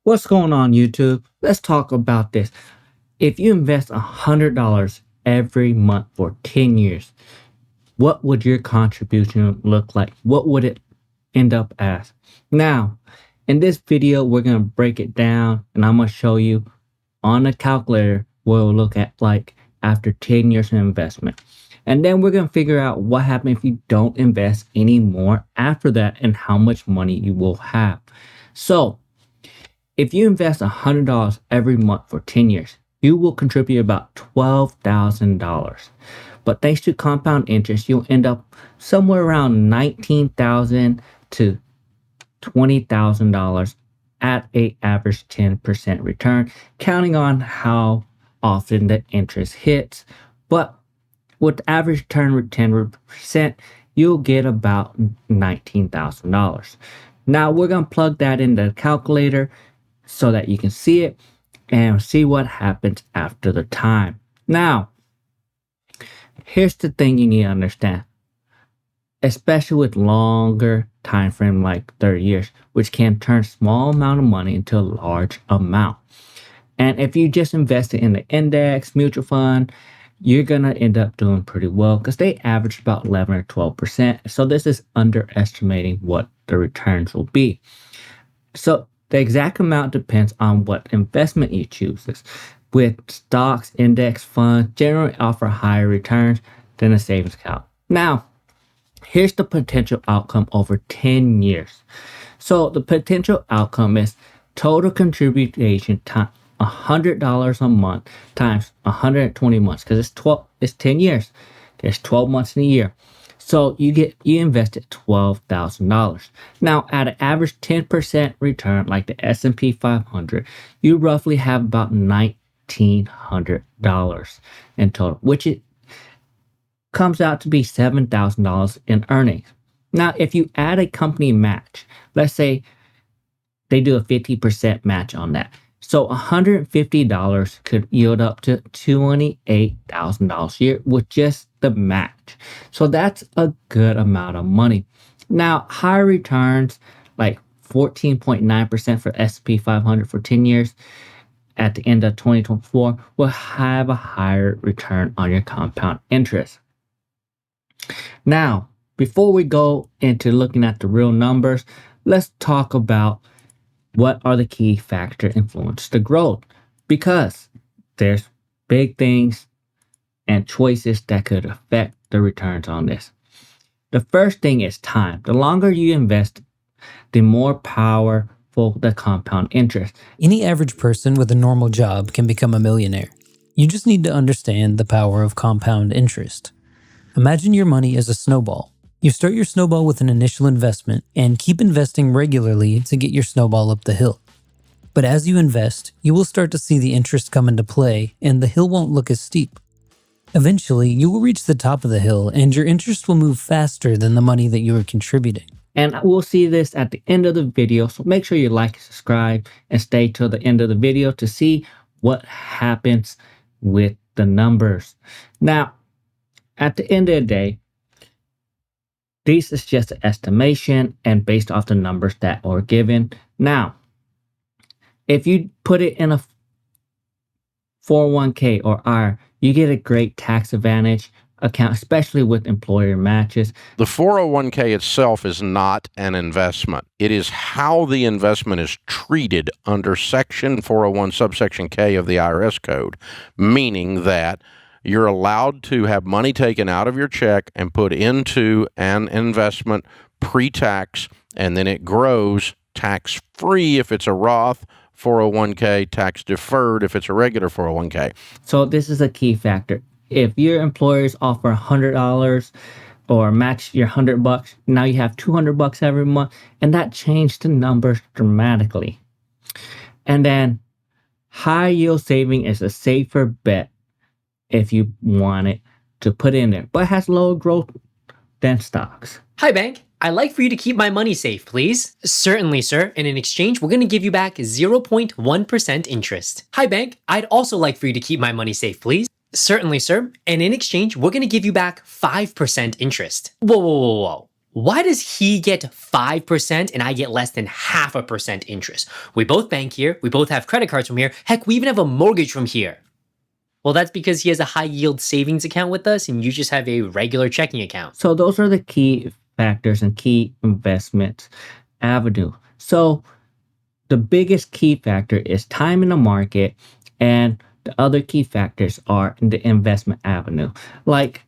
What's going on, YouTube? Let's talk about this. If you invest $100 every month for 10 years, what would your contribution look like? What would it end up as? Now, in this video, we're going to break it down and I'm going to show you on a calculator what we'll look at like after 10 years of investment. And then we're going to figure out what happens if you don't invest anymore after that and how much money you will have. So, if you invest $100 every month for 10 years, you will contribute about $12,000. But thanks to compound interest, you'll end up somewhere around $19,000 to $20,000 at an average 10% return, counting on how often the interest hits. But with average return with 10%, you'll get about $19,000. Now we're going to plug that into the calculator so that you can see it and see what happens after the time. Now, here's the thing you need to understand, especially with longer time frame like 30 years, which can turn small amount of money into a large amount. And if you just invest it in the index mutual fund, you're gonna end up doing pretty well because they average about 11 or 12%. So this is underestimating what the returns will be. So the exact amount depends on what investment you choose. With stocks, index funds generally offer higher returns than a savings account. Now, here's the potential outcome over 10 years. So the potential outcome is total contribution time $100 a month times 120 months because it's 10 years. There's 12 months in a year. So you invested $12,000. Now at an average 10% return like the S&P 500, you roughly have about $1,900 in total, which it comes out to be $7,000 in earnings. Now if you add a company match, let's say they do a 50% match on that. So $150 could yield up to $28,000 a year with just the match. So that's a good amount of money. Now, higher returns like 14.9% for S&P 500 for 10 years at the end of 2024 will have a higher return on your compound interest. Now, before we go into looking at the real numbers, let's talk about what are the key factors influence the growth, because there's big things and choices that could affect the returns on this. The first thing is time. The longer you invest, the more powerful the compound interest. Any average person with a normal job can become a millionaire. You just need to understand the power of compound interest. Imagine your money as a snowball. You start your snowball with an initial investment and keep investing regularly to get your snowball up the hill. But as you invest, you will start to see the interest come into play and the hill won't look as steep. Eventually, you will reach the top of the hill and your interest will move faster than the money that you are contributing. And we'll see this at the end of the video, so make sure you like, subscribe, and stay till the end of the video to see what happens with the numbers. Now, at the end of the day, this is just an estimation and based off the numbers that are given. Now, if you put it in a 401k or IRA, you get a great tax advantage account, especially with employer matches. The 401k itself is not an investment. It is how the investment is treated under Section 401 subsection K of the IRS code, meaning that you're allowed to have money taken out of your check and put into an investment pre-tax, and then it grows tax-free if it's a Roth 401k, tax-deferred if it's a regular 401k. So this is a key factor. If your employers offer $100 or match your $100, now you have $200 every month, and that changed the numbers dramatically. And then high yield saving is a safer bet if you want it to put in there, but it has lower growth than stocks. Hi, bank. I'd like for you to keep my money safe, please. Certainly, sir. And in exchange, we're going to give you back 0.1% interest. Hi, bank. I'd also like for you to keep my money safe, please. Certainly, sir. And in exchange, we're going to give you back 5% interest. Whoa, whoa, whoa, whoa. why does he get 5% and I get less than 0.5% interest? We both bank here. We both have credit cards from here. Heck, we even have a mortgage from here. Well, that's because he has a high yield savings account with us and you just have a regular checking account. So those are the key factors and key investment avenue. So the biggest key factor is time in the market, and the other key factors are in the investment avenue, like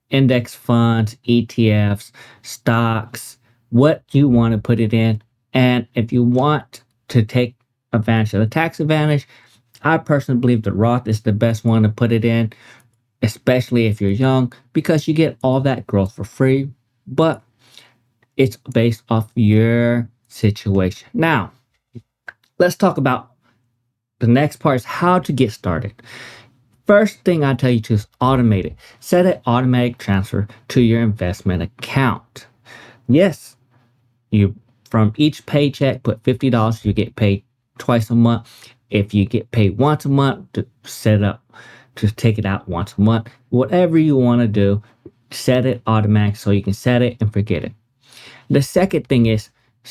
index funds, ETFs, stocks, what you want to put it in. And if you want to take advantage of the tax advantage, I personally believe the Roth is the best one to put it in, especially if you're young, because you get all that growth for free, but it's based off your situation. Now, let's talk about the next part is how to get started. First thing I tell you to is automate it. Set an automatic transfer to your investment account. Yes, you from each paycheck put $50. You get paid twice a month. If you get paid once a month, to set up to take it out once a month. Whatever you want to do, set it automatic so you can set it and forget it. The second thing is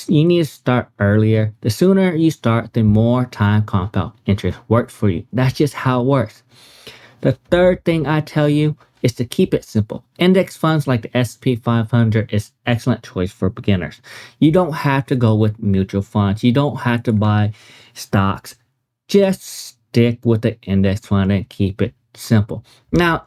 you need to start earlier. The sooner you start, the more time compound interest works for you. That's just how it works. The third thing I tell you is to keep it simple. Index funds like the S&P 500 is excellent choice for beginners. You don't have to go with mutual funds. You don't have to buy stocks. Just stick with the index fund and keep it simple. Now,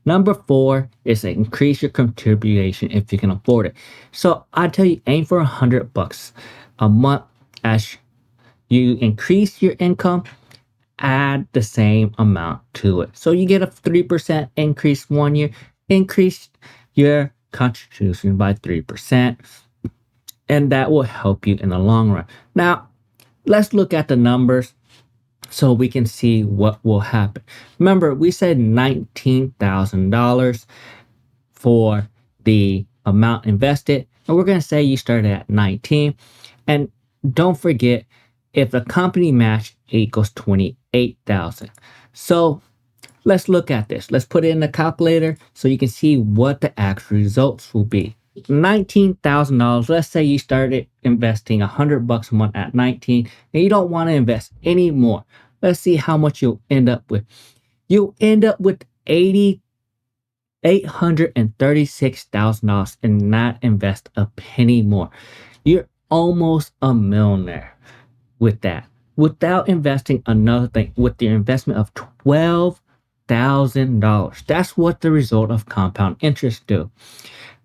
number 4 is to increase your contribution if you can afford it. So I tell you, aim for $100 a month. As you increase your income, add the same amount to it. So you get a 3% increase one year, increase your contribution by 3%, and that will help you in the long run. Now, let's look at the numbers so we can see what will happen. Remember, we said $19,000 for the amount invested, and we're going to say you started at 19. And don't forget, if the company match equals 28,000. So let's look at this. Let's put it in the calculator so you can see what the actual results will be. $19,000. Let's say you started investing $100 a month at 19 and you don't want to invest any more. Let's see how much you'll end up with. You'll end up with $836,000 and not invest a penny more. You're almost a millionaire with that, without investing another thing, with your investment of $12,000. That's what the result of compound interest do.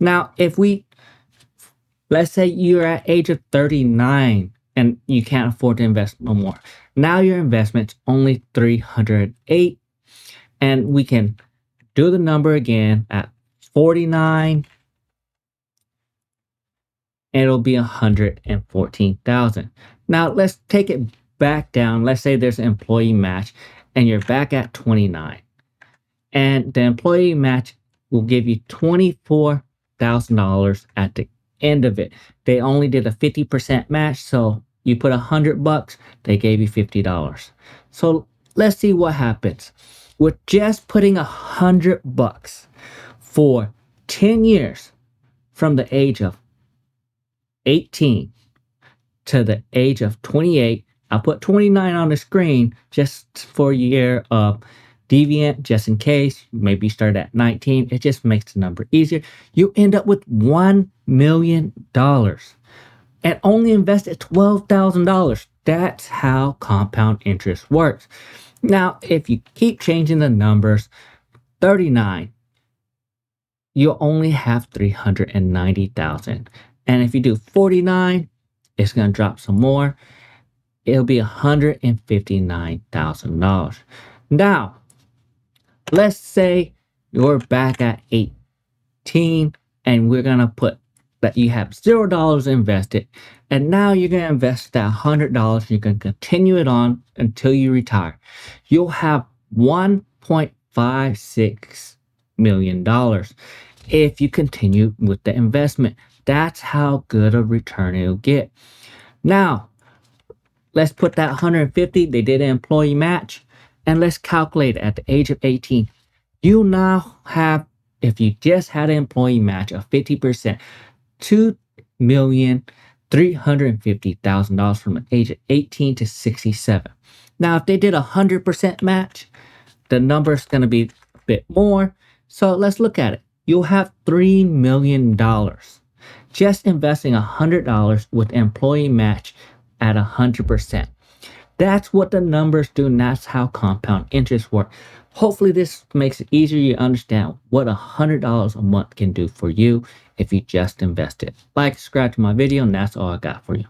Now, let's say you're at age of 39 and you can't afford to invest no more. Now your investment's only $308, and we can do the number again at 49. It'll be 114,000. Now let's take it back down. Let's say there's an employee match and you're back at 29. And the employee match will give you $24,000 at the end of it. They only did a 50% match, so you put $100, they gave you $50. So let's see what happens. With just putting $100 for 10 years from the age of 18 to the age of 28. I'll put 29 on the screen just for a year of deviant, just in case. Maybe start at 19. It just makes the number easier. You end up with $1 million and only invested $12,000. That's how compound interest works. Now, if you keep changing the numbers, 39, you'll only have 390,000. And if you do 49, it's going to drop some more. It'll be $159,000. Now, let's say you're back at 18 and we're going to put that you have $0 invested. And now you're going to invest that $100. You're going to continue it on until you retire. You'll have $1.56 million if you continue with the investment. That's how good a return it'll get. Now, let's put that 150. They did an employee match. And let's calculate at the age of 18. You now have if you just had an employee match of 50%, $2,350,000 from the age of 18 to 67. Now, if they did a 100% match, the number's going to be a bit more. So let's look at it. You'll have $3 million just investing $100 with employee match at 100%. That's what the numbers do, and that's how compound interest work. Hopefully this makes it easier to understand what $100 a month can do for you if you just invest it. Like, subscribe to my video, and that's all I got for you.